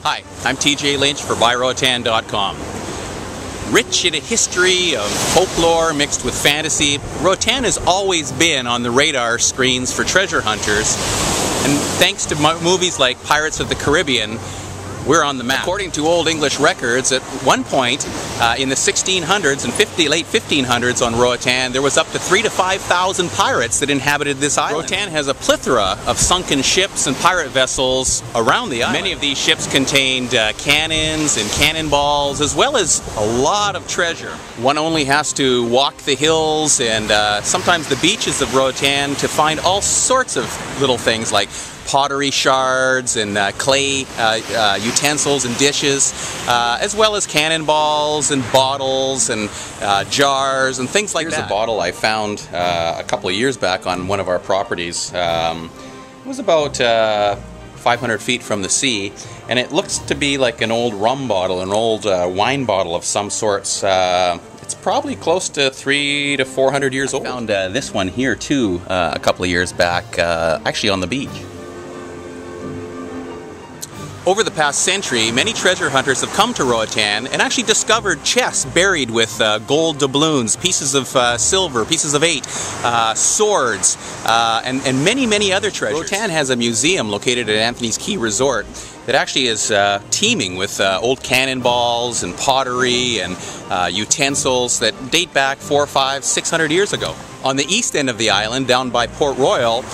Hi, I'm TJ Lynch for Roatan.com. Rich in a history of folklore mixed with fantasy, Roatan has always been on the radar screens for treasure hunters, and thanks to movies like Pirates of the Caribbean, we're on the map. According to Old English records, at one point in the 1600s and late 1500s on Roatan, there was up to 3,000 to 5,000 pirates that inhabited this island. Roatan has a plethora of sunken ships and pirate vessels around the island. Many of these ships contained cannons and cannonballs, as well as a lot of treasure. One only has to walk the hills and sometimes the beaches of Roatan to find all sorts of little things like pottery shards and clay utensils and dishes, as well as cannonballs and bottles and jars and things like that. Here's a bottle I found a couple of years back on one of our properties. It was about 500 feet from the sea, and it looks to be like an old rum bottle, an old wine bottle of some sorts. It's probably close to 300 to 400 years old. I found this one here too a couple of years back, actually on the beach. Over the past century, many treasure hunters have come to Roatan and actually discovered chests buried with gold doubloons, pieces of silver, pieces of 8, swords, and many, many other treasures. Roatan has a museum located at Anthony's Key Resort that actually is teeming with old cannonballs and pottery and utensils that date back 400, 500, 600 years ago. On the east end of the island, down by Port Royal,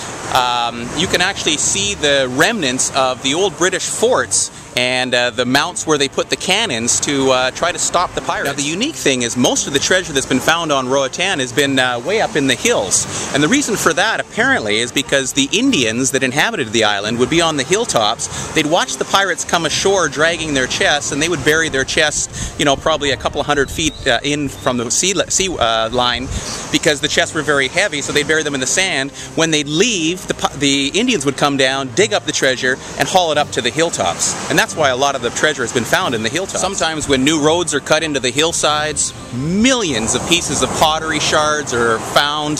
you can actually see the remnants of the old British forts and the mounts where they put the cannons to try to stop the pirates. Now, the unique thing is most of the treasure that's been found on Roatan has been way up in the hills. And the reason for that, apparently, is because the Indians that inhabited the island would be on the hilltops. They'd watch the pirates come ashore dragging their chests, and they would bury their chests, you know, probably a couple of 100 feet in from the sea line, because the chests were very heavy, so they'd bury them in the sand. When they'd leave, the Indians would come down, dig up the treasure, and haul it up to the hilltops. And that's why a lot of the treasure has been found in the hilltops. Sometimes when new roads are cut into the hillsides, millions of pieces of pottery shards are found,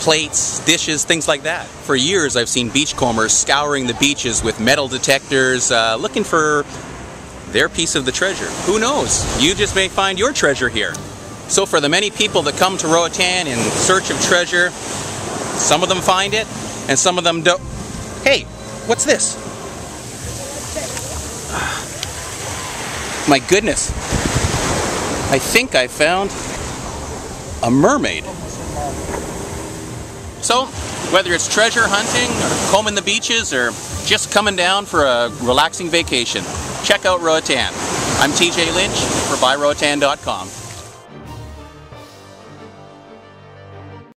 plates, dishes, things like that. For years I've seen beachcombers scouring the beaches with metal detectors, looking for their piece of the treasure. Who knows? You just may find your treasure here. So for the many people that come to Roatan in search of treasure, some of them find it, and some of them don't. Hey, what's this? My goodness. I think I found a mermaid. So, whether it's treasure hunting, or combing the beaches, or just coming down for a relaxing vacation, check out Roatan. I'm TJ Lynch for Roatan.com.